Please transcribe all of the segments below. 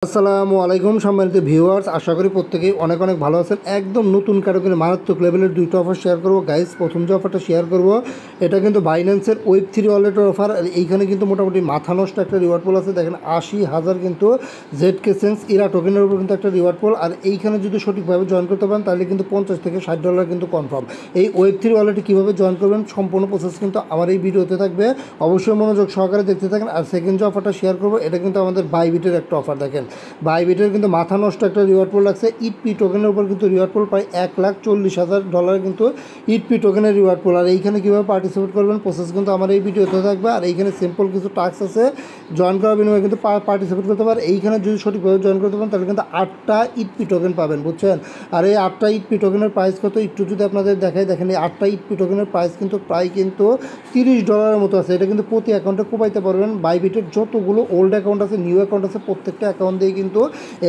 আসসালামু আলাইকুম সম্মানিত ভিউয়ার্স, আশা করি প্রত্যেকেই অনেক অনেক ভালো আছেন। একদম নতুন ক্যাটাগরি মারাত্মক লেভেলের দুইটা অফার শেয়ার করব গাইস। প্রথম যে অফারটা শেয়ার করব এটা কিন্তু বাইন্যান্সের ওয়েব3 ওয়ালেটের অফার। এইখানে কিন্তু মোটামুটি মাথা নষ্ট একটা রিওয়ার্ড পোল আছে। দেখেন 80,000 কিন্তু জেডকে সেন্স ইরা টোকেনের উপর কিন্তু একটা রিওয়ার্ড পোল। আর এইখানে যদি সঠিকভাবে জয়েন করতে পারেন তাহলে কিন্তু $50 থেকে $60 কিন্তু কনফার্ম। এই ওয়েব3 ওয়ালেটে কীভাবে জয়েন করবেন সম্পূর্ণ প্রসেস কিন্তু আমার এই ভিডিওতে থাকবে, অবশ্যই মনোযোগ সহকারে দেখতে থাকেন। আর সেকেন্ড যে অফারটা শেয়ার করবো এটা কিন্তু আমাদের বাইবিটের একটা অফার। দেখেন বাইবিটের কিন্তু মাথা নষ্ট একটা রিওয়ার্ড পোল লাগছে। ইটপি টোকেনের উপর কিন্তু রিওয়ার্ড পোল প্রায় $1,40,000 কিন্তু ইটপি টোকেনের রিওয়ার্ড পোল। আর এইখানে কীভাবে পার্টিসিপেট করবেন প্রসেস কিন্তু আমার এই ভিডিওতে থাকবে। আর এইখানে সিম্পল কিছু টাস্ক আছে, জয়েন করার বিনিময়ে কিন্তু পার্টিসিপেট করতে পারে। এইখানে যদি সঠিকভাবে জয়েন করতে পারেন তাহলে কিন্তু 8টা ইটপি টোকেন পাবেন, বুঝছেন। আর এই 8টা ইটপি টোকেনের প্রাইস কত একটু যদি আপনাদের দেখাই, দেখেন এই 8টা ইটপি টোকেনের প্রাইস কিন্তু প্রায় কিন্তু $30 মতো আছে। এটা কিন্তু প্রতি অ্যাকাউন্টে কোপাইতে পারবেন। বাইবিটের যতগুলো ওল্ড অ্যাকাউন্ট আছে, নিউ অ্যাকাউন্ট আছে, প্রত্যেকটা অ্যাকাউন্ট দিয়ে কিন্তু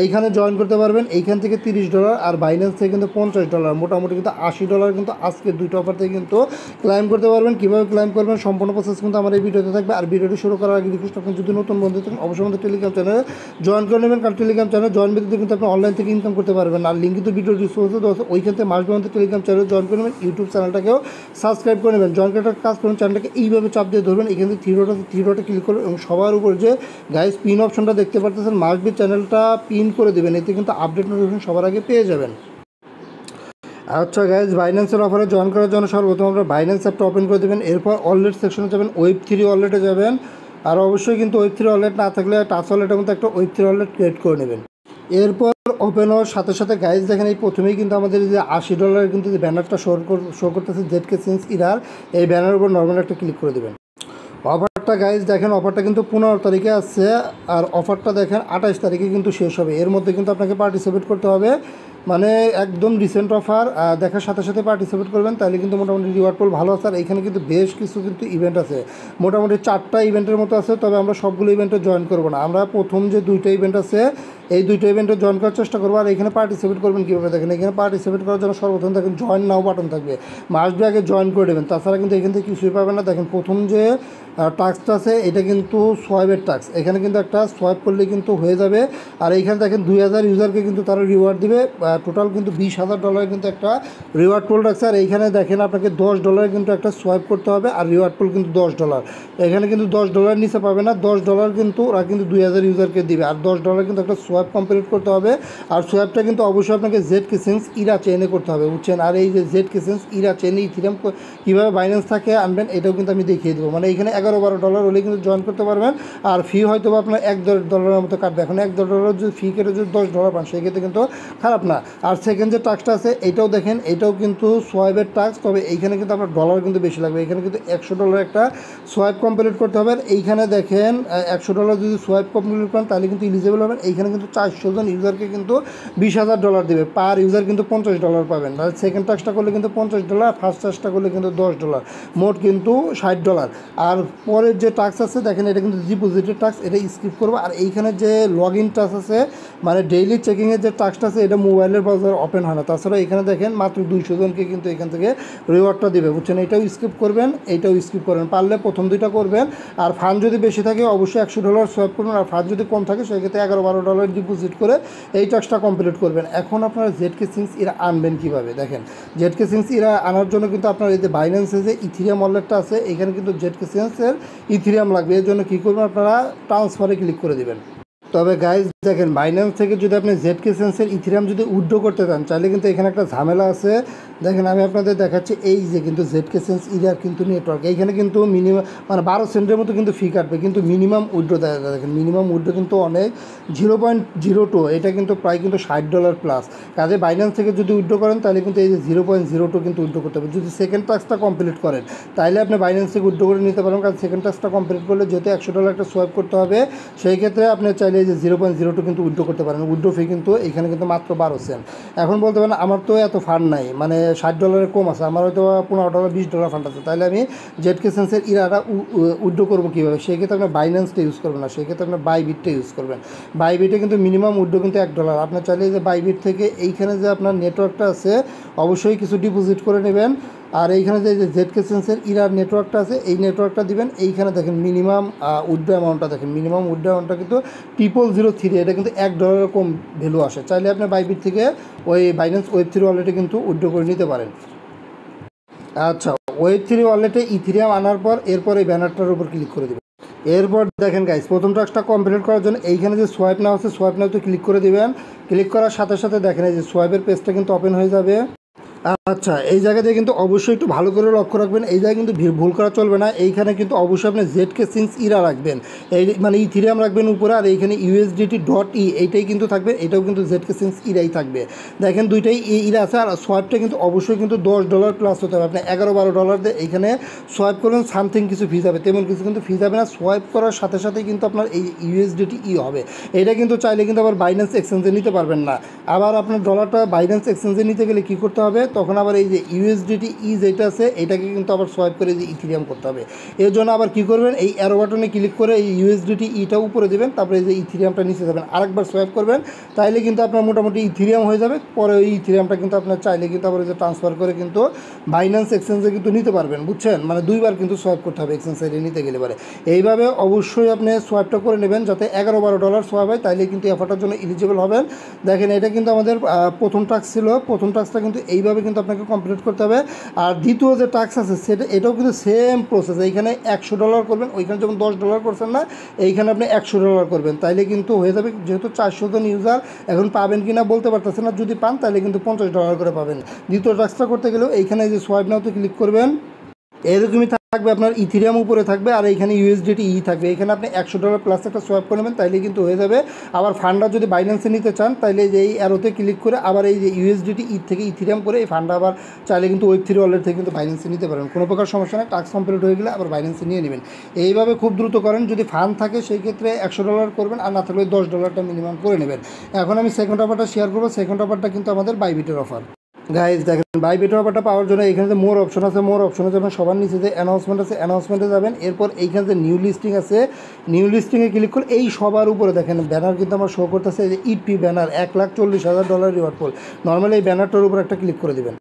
এইখানে জয়েন করতে পারবেন। এইখান থেকে $30 আর বাইন্যান্স থেকে কিন্তু $50, মোটামুটি কিন্তু $80 কিন্তু আজকে দুইটা অফার থেকে কিন্তু ক্লাইম করতে পারবেন। কীভাবে ক্লাইম করবেন সম্পূর্ণ প্রসেস কিন্তু আমার এই ভিডিওতে থাকবে। আর ভিডিওটি শুরু করার আগে রিকোয়েস্ট, আপনি যদি নতুন বন্ধু থাকেন অবশ্যই আমাদের টেলিগ্রাম চ্যানেলে জয়েন করে নেবেন, কারণ টেলিগ্রাম চ্যানেল জয়েন ব্যতীত কিন্তু আপনি অনলাইন থেকে ইনকাম করতে পারবেন। আর লিঙ্ক কিন্তু ভিডিও ডিসক্রিপশনে দেওয়া আছে, ওইখান থেকে মাসবে আমাদের টেলিগ্রাম চ্যানেলে জয়েন করে নেবেন। ইউটিউব চ্যানেলটাকেও সাবস্ক্রাইব করে নেবেন। জয়েন করার কাজ করুন, চ্যানেলটাকে এইভাবে চাপ দিয়ে ধরবেন, এখান থেকে থ্রি ডটে ক্লিক করবেন এবং সবার উপর যে গাইস পিন অপশনটা দেখতে পারতেছেন মাসবে চ্যানেলটা পিন করে দেবেন, এতে কিন্তু আপডেট নোটিফিকেশন সবার আগে পেয়ে যাবেন। আচ্ছা গাইজ, বাইন্যান্সের অফারে জয়েন করার জন্য সর্বপ্রথম আপনারা বাইন্যান্স অ্যাপটা ওপেন করে দেবেন। এরপর ওয়ালেট সেকশনে যাবেন, ওয়েব3 ওয়ালেটে যাবেন। আর অবশ্যই কিন্তু ওয়েব3 ওয়ালেট না থাকলে টাচ ওয়ালেটের মধ্যে একটা ওয়েব3 ওয়ালেট ক্রিয়েট করে নেবেন। এরপর ওপেন হওয়ার সাথে সাথে গাইজ দেখেন এই প্রথমেই কিন্তু আমাদের যে $80 কিন্তু যে ব্যানারটা শো করতেছে জেডকে সেন্স ইরার, এই ব্যানারের উপর নর্মাল একটা ক্লিক করে দেবেন। অফারটা গাইজ দেখেন, অফারটা কিন্তু 15 তারিখে আসছে আর অফারটা দেখেন 28 তারিখে কিন্তু শেষ হবে। এর মধ্যে কিন্তু আপনাকে পার্টিসিপেট করতে হবে, মানে একদম রিসেন্ট অফার। দেখার সাথে সাথে পার্টিসিপেট করবেন তাহলে কিন্তু মোটামুটি রিওয়ার্ড পোল ভালো আছে। আর এখানে কিন্তু বেশ কিছু কিন্তু ইভেন্ট আছে, মোটামুটি 4টা ইভেন্টের মতো আছে। তবে আমরা সবগুলো ইভেন্টে জয়েন করবো না, আমরা প্রথম যে 2টা ইভেন্ট আছে এই 2টা ইভেন্টে জয়েন করার চেষ্টা করবো। আর এখানে পার্টিসিপেট করবেন কীভাবে দেখেন, এখানে পার্টিসিপেট করার জন্য সর্বপ্রথম দেখেন জয়েন নাও বাটন থাকবে, মাস্ট আগে জয়েন করে দেবেন, তাছাড়া কিন্তু এখান থেকে কিছুই পাবেন না। দেখেন প্রথম যে টাস্কটা আছে এটা কিন্তু সোয়াইপের টাস্ক, এখানে কিন্তু একটা সোয়াইপ করলে কিন্তু হয়ে যাবে। আর এইখানে দেখেন 2000 ইউজারকে কিন্তু তারা রিওয়ার্ড দিবে, টোটাল কিন্তু $20,000 কিন্তু একটা রিওয়ার্ড পোল রাখছে। আর এইখানে দেখেন আপনাকে $10 কিন্তু একটা সোয়াইপ করতে হবে, আর রিওয়ার্ড পোল কিন্তু $10। এখানে কিন্তু $10 নিচে পাবে না, $10 কিন্তু ওরা কিন্তু 2000 ইউজারকে দিবে। আর $10 কিন্তু একটা সোয়াইপ কমপ্লিট করতে হবে। আর সোয়াইপটা কিন্তু অবশ্যই আপনাকে জেডকে সেন্স ইরা চেইনে করতে হবে, বুঝছেন। আর এই যে জেডকে সেন্স ইরা চেইনে ইথিরিয়াম কীভাবে বাইন্যান্স থেকে আনবেন এটাও কিন্তু আমি দেখিয়ে দেবো। মানে এখানে $11-12 হলে কিন্তু জয়েন করতে পারবেন। আর ফি হয়তো বা আপনার $1 মতো কাটবে। এখন $1 যদি ফি কেটে যদি $10 পান সেক্ষেত্রে কিন্তু খারাপ না। আর সেকেন্ড যে টাস্কটা আছে এটাও দেখেন, এটাও কিন্তু সোয়াইপের টাস্ক, তবে এইখানে কিন্তু আপনার ডলার কিন্তু বেশি লাগবে। এখানে কিন্তু $100 একটা সোয়াইপ কমপ্লিট করতে হবে। আর এইখানে দেখেন $100 যদি সোয়াইপ কমপ্লিট করেন তাহলে কিন্তু ইলিজিবল হবেন। এইখানে কিন্তু 400 জন ইউজারকে কিন্তু $20,000 দেবে, পার ইউজার কিন্তু $50 পাবেন। আর সেকেন্ড টাস্কটা করলে কিন্তু $50, ফার্স্ট টাস্কটা করলে কিন্তু $10, মোট কিন্তু $60। আর পরের যে টাস্ক আছে দেখেন এটা কিন্তু ডিপোজিটের টাস্ক, এটা স্কিপ করবো। আর এইখানে যে লগ ইন টাস্ক আছে মানে ডেইলি চেকিংয়ের যে টাস্কটা আছে এটা মোবাইলের ব্রাউজার ওপেন হয় না। তাছাড়া এখানে দেখেন মাত্র 200 জনকে কিন্তু এখান থেকে রিওয়ার্ডটা দেবে, বুঝছেন। এটাও স্কিপ করবেন, এইটাও স্কিপ করবেন, পারলে প্রথম দুইটা করবেন। আর ফান্ড যদি বেশি থাকে অবশ্যই $100 সোয়াইপ করবেন, আর ফান্ড যদি কম থাকে সেক্ষেত্রে $11-12 ডিপোজিট করে এই টাস্কটা কমপ্লিট করবেন। এখন আপনারা জেডকে সেন্স এরা আনবেন কীভাবে দেখেন, জেডকে সেন্স এরা আনার জন্য কিন্তু আপনার এই যে বাইন্যান্সে যে ইথিরিয়াম ওয়ালেটটা আছে এখানে কিন্তু জেডকে সেন্সের ইথিরিয়াম লাগবে। এর জন্য কী করবেন, আপনারা ট্রান্সফারে ক্লিক করে দেবেন। তবে গাইজ দেখেন বাইন্যান্স থেকে যদি আপনি জেডকে সেন্সের ইথিরিয়াম যদি উইথড্র করতে চান চাইলে কিন্তু এখানে একটা ঝামেলা আছে। দেখেন আমি আপনাদের দেখাচ্ছি, এই যে কিন্তু জেডকে সেন্স ইরার কিন্তু নেটওয়ার্ক, এইখানে কিন্তু মিনিমাম মানে 12 সেন্টের মতো কিন্তু ফি কাটবে, কিন্তু মিনিমাম উইথড্র দেখেন মিনিমাম উইথড্র কিন্তু অনেক 0.02, এটা কিন্তু প্রায় কিন্তু $60 প্লাস। কাজে বাইন্যান্স থেকে যদি উইথড্র করেন তাহলে কিন্তু এই যে 0.02 কিন্তু উইথড্র করতে হবে। যদি সেকেন্ড টাস্কটা কমপ্লিট করেন তাহলে আপনি বাইন্যান্স থেকে উইথড্র করে নিতে পারেন, কারণ সেকেন্ড টাস্কটা কমপ্লিট করলে যেহেতু $100 একটা সোয়াইপ করতে হবে সেই ক্ষেত্রে আপনি চাইলে এই যে 0.02 কিন্তু উইথড্র করতে পারেন। উইথড্র ফি কিন্তু এখানে কিন্তু মাত্র 12 সেন্ট। এখন বলতে পারেন আমার তো এত ফান্ড নাই, মানে $60 কম আছে, আমার হয়তো $15, $20 ফান্ড আছে, তাহলে আমি জেডকে সেন্সের ইরাটা উইথড্র করবো কীভাবে, সেক্ষেত্রে আপনার বাইন্যান্সটা ইউজ করবেন না, সেক্ষেত্রে আপনার বাইবিটটা ইউজ করবেন। বাইবিটে কিন্তু মিনিমাম উইথড্র কিন্তু $1। আপনার চাইলে যে বাইবিট থেকে এইখানে যে আপনার নেটওয়ার্কটা আছে অবশ্যই কিছু ডিপোজিট করে নেবেন। আর এইখানে যে জেডকে সেন্সের ইরার নেটওয়ার্কটা আছে এই নেটওয়ার্কটা দিবেন। এইখানে দেখেন মিনিমাম উইথড্র অ্যামাউন্টটা দেখেন, মিনিমাম উইথড্র অ্যামাউন্টটা কিন্তু 0003, এটা কিন্তু $1 কম ভ্যালু আসে। চাইলে আপনি বাইবিট থেকে ওই বাইন্যান্স ওয়েব3 ওয়ালেটে কিন্তু উইথড্র করে নিতে পারেন। আচ্ছা, ওয়েব3 ওয়ালেটে ইথিরিয়াম আনার পর এরপর এই ব্যানারটার উপর ক্লিক করে দেবেন। এরপর দেখেন গাইস, প্রথম টাস্কটা কমপ্লিট করার জন্য এইখানে যে সোয়াইপ নাও আছে সোয়াইপ নাওতে ক্লিক করে দিবেন। ক্লিক করার সাথে সাথে দেখেন এই যে সোয়াইপের পেজটা কিন্তু ওপেন হয়ে যাবে। আচ্ছা, এই জায়গাতে কিন্তু অবশ্যই একটু ভালো করে লক্ষ্য রাখবেন, এই জায়গায় কিন্তু ভুল করা চলবে না। এইখানে কিন্তু অবশ্যই আপনি জেডকে সিন্স ইরা রাখবেন, এই মানে ইথিরিয়াম রাখবেন উপরে, আর এইখানে USDT.E এইটাই কিন্তু থাকবে, এটাও কিন্তু জেডকে সিন্স ইরাই থাকবে। দেখেন দুইটাই ইরা আছে। আর সোয়াইপটা কিন্তু অবশ্যই কিন্তু $10 প্লাস হতে হবে। আপনি $11-12 দিয়ে এইখানে সোয়াইপ করবেন, সামথিং কিছু ফি যাবে, তেমন কিছু কিন্তু ফি যাবে না। সোয়াইপ করার সাথে সাথে কিন্তু আপনার এই USDT.E হবে। এটা কিন্তু চাইলে কিন্তু আবার বাইন্যান্স এক্সচেঞ্জে নিতে পারবেন না। আবার আপনার ডলারটা বাইন্যান্স এক্সচেঞ্জে নিতে গেলে কী করতে হবে, তখন আবার এই যে USDT.E যেটা আছে এটাকে কিন্তু আবার সোয়াইপ করে যে ইথিরিয়াম করতে হবে। এর জন্য আবার কী করবেন, এই অ্যারো বাটনে ক্লিক করে এই USDT.E উপরে দেবেন, তারপরে এই যে ইথিরিয়ামটা নিচে যাবেন, আরেকবার সোয়াইপ করবেন, তাইলে কিন্তু আপনার মোটামুটি ইথিরিয়াম হয়ে যাবে। পরে ওই ইথিরিয়ামটা কিন্তু আপনার চাইলে কিন্তু আবার যে ট্রান্সফার করে কিন্তু বাইন্যান্স এক্সচেঞ্জে কিন্তু নিতে পারবেন, বুঝছেন? মানে দুইবার কিন্তু সোয়াইপ করতে হবে এক্সচেঞ্জ সাইডে নিতে গেলে পরে। এইভাবে অবশ্যই আপনি সোয়াইপটা করে নেবেন যাতে $11-12 সোয়াইপ হয়, তাইলে কিন্তু অফারটার জন্য এলিজিবল হবেন। দেখেন এটা কিন্তু আমাদের প্রথম টাস্ক ছিল। প্রথম টাস্কটা কিন্তু এইভাবে কিন্তু আপনাকে কমপ্লিট করতে হবে। আর দ্বিতীয় যে টাস্ক আছে সেটা এটাও কিন্তু সেম প্রসেস। এইখানে $100 করবেন, ওইখানে যেমন $10 করছেন না, এইখানে আপনি $100 করবেন, তাইলে কিন্তু হয়ে যাবে। যেহেতু 400 জন ইউজার এখন পাবেন কিনা বলতে পারতেছেন না, যদি পান তাহলে কিন্তু $50 করে পাবেন। দ্বিতীয় টাস্কটা করতে গেলেও এইখানে যে সোয়াইপ নাওতে ক্লিক করবেন, এরকমই থাকবে আপনার ইথিরিয়াম উপরে থাকবে, আর এইখানে USDT.E থাকবে। এখানে আপনি $100 প্লাস একটা সোয়াইপ করে নেবেন, তাইলে কিন্তু হয়ে যাবে। আবার ফান্ডটা যদি বাইন্যান্সে নিতে চান তাইলে যে এই অ্যারোতে ক্লিক করে আবার এই যে USDT.E থেকে ইথিরিয়াম করে এই ফান্ডটা আবার চাইলে কিন্তু ওয়েব3 ওয়ালেট থেকে কিন্তু বাইন্যান্সে নিতে পারেন। কোনো প্রকার সমস্যা নেই, টাস্ক কমপ্লিট হয়ে গেলে আবার বাইন্যান্সে নিয়ে নেবেন। এইভাবে খুব দ্রুত করেন। যদি ফান্ড থাকে সেই ক্ষেত্রে $100 করবেন, আর না থাকলে $10টা মিনিমাম করে নেবেন। এখন আমি সেকেন্ড অফারটা শেয়ার করবো। সেকেন্ড অফারটা কিন্তু আমাদের বাইবিটের অফার। গাইজ দেখেন, বাইবিট অফারটা পাওয়ার জন্য এখানে যে মোর অপশন আছে, মোর অপশনে যাবেন, সবার নিচে যে অ্যানাউন্সমেন্ট আছে অ্যানাউন্সমেন্টে যাবেন। এরপর এইখানে যে নিউ লিস্টিং আছে নিউ লিস্টিংয়ে ক্লিক করে এই সবার উপরে দেখেন ব্যানার কিন্তু আমার শো করতেছে, এই যে EP banner $1,40,000 reward pool. Normally এই ব্যানারটার উপর একটা ক্লিক করে দেবেন।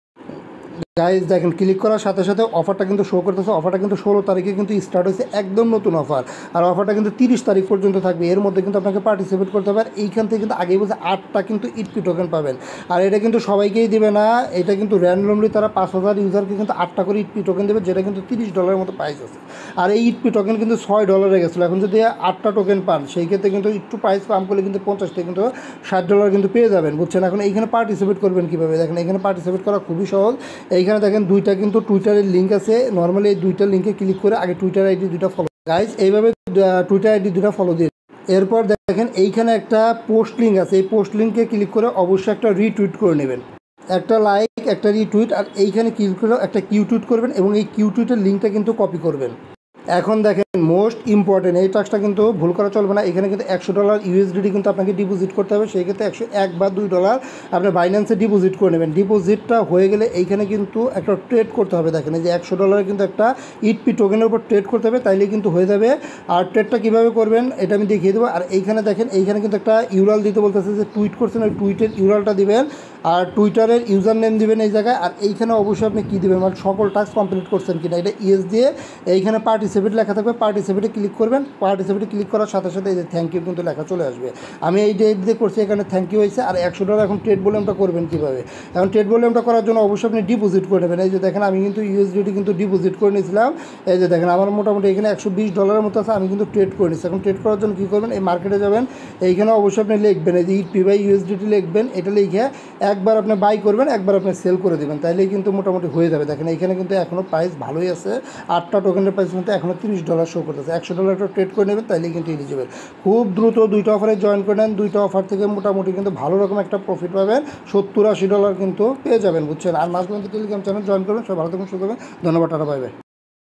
গাইজ দেখেন, ক্লিক করার সাথে সাথে অফারটা কিন্তু শো করতেছে। অফারটা কিন্তু 16 তারিখে কিন্তু স্টার্ট হয়েছে, একদম নতুন অফার। আর অফারটা কিন্তু 30 তারিখ পর্যন্ত থাকবে। এর মধ্যে কিন্তু আপনাকে পার্টিসিপেট করতে হবে। আর এইখান থেকে কিন্তু আগেই বলছে 8টা কিন্তু ইপি টোকেন পাবেন। আর এটা কিন্তু সবাইকেই দেবে না, এটা কিন্তু র্যান্ডমলি তারা 5000 ইউজারকে কিন্তু 8টা করে ইপি টোকেন দেবে, যেটা কিন্তু $30 মতো প্রাইস আছে। আর এই ইপি টোকেন কিন্তু $6 গেছিলো। এখন যদি 8টা টোকেন পান সেই ক্ষেত্রে কিন্তু একটু প্রাইস পাম্প করলে কিন্তু 50 থেকে কিন্তু $60 কিন্তু পেয়ে যাবেন, বুঝছেন? এখন এইখানে পার্টিসিপেট করবেন কীভাবে দেখেন, এখানে পার্টিসিপেট করা খুবই সহজ। এইখানে দেখেন দুইটা কিন্তু টুইটারের লিঙ্ক আছে। নর্মালি এই দুইটা লিঙ্কে ক্লিক করে আগে টুইটার আইডি দুইটা ফলো, গাইজ এইভাবে টুইটার আইডি দুইটা ফলো দিয়ে এরপর দেখেন এইখানে একটা পোস্ট লিঙ্ক আছে। এই পোস্ট লিঙ্কে ক্লিক করে অবশ্যই একটা রিটুইট করে নেবেন, একটা লাইক একটা রিটুইট। আর এইখানে ক্লিক করে একটা কিউ টুইট করবেন এবং এই কিউ টুইটের লিঙ্কটা কিন্তু কপি করবেন। এখন দেখেন মোস্ট ইম্পর্টেন্ট, এই টাস্কটা কিন্তু ভুল করা চলবে না। এখানে কিন্তু $100 USDT কিন্তু আপনাকে ডিপোজিট করতে হবে। সেই ক্ষেত্রে $101 বা $2 আপনি বাইন্যান্সে ডিপোজিট করে নেবেন। ডিপোজিটটা হয়ে গেলে এইখানে কিন্তু একটা ট্রেড করতে হবে। দেখেন এই যে $100 কিন্তু একটা ইপি টোকেনের উপর ট্রেড করতে হবে, তাইলে কিন্তু হয়ে যাবে। আর ট্রেডটা কীভাবে করবেন এটা আমি দেখিয়ে দেবো। আর এইখানে দেখেন এইখানে কিন্তু একটা ইউরাল দিতে বলতেছে, যে টুইট করছেন ওই টুইটের ইউরালটা দিবেন, আর টুইটারের ইউজার নেম দিবেন এই জায়গায়। আর এইখানে অবশ্যই আপনি কী দেবেন, মানে সকল টাস্ক কমপ্লিট করছেন কিনা এটা ইয়েস দিয়ে এইখানে পার্টিসিপেট লেখা থাকবে, পার্টিসিপেটে ক্লিক করবেন। পার্টিসিপেটে ক্লিক করার সাথে সাথে এই যে থ্যাংক ইউ কিন্তু লেখা চলে আসবে। আমি এই ডেট দিয়ে করছি, এখানে থ্যাংক ইউ হয়েছে। আর $100 এখন ট্রেড ভলিউমটা করবেন কীভাবে, এখন ট্রেড ভলিউমটা করার জন্য অবশ্যই আপনি ডিপোজিট করে নেবেন। এই যে দেখেন আমি কিন্তু USDT কিন্তু ডিপোজিট করে নিয়েছিলাম। এই যে দেখেন আমার মোটামুটি এখানে $120 মতো আছে, আমি কিন্তু ট্রেড করে নিচ্ছি। এখন ট্রেড করার জন্য কী করবেন, এই মার্কেটে যাবেন, এইখানে অবশ্যই আপনি লিখবেন এই যে ইপি বাই USDT লিখবেন। এটা লিখে একবার আপনি বাই করবেন, একবার আপনি সেল করে দেবেন, তাইলেই কিন্তু মোটামুটি হয়ে যাবে। দেখেন এইখানে কিন্তু এখনও প্রাইস ভালোই আছে, 8টা টোকেনের প্রাইস কিন্তু এখনও $30 শো করতেছে। $100 ট্রেড করে নেবেন, তাইলে কিন্তু এলিজিবল। খুব দ্রুত দুইটা অফারে জয়েন করে নেন। দুইটা অফার থেকে মোটামুটি কিন্তু ভালো রকম একটা প্রফিট পাবেন, $70-80 কিন্তু পেয়ে যাবেন, বুঝছেন? আর মাঝখানে টেলিগ্রাম চ্যানেল জয়েন করবেন। সব ভালো থাকুন, সুস্থ থাকবেন। ধন্যবাদ, টাটা, বাই বাই।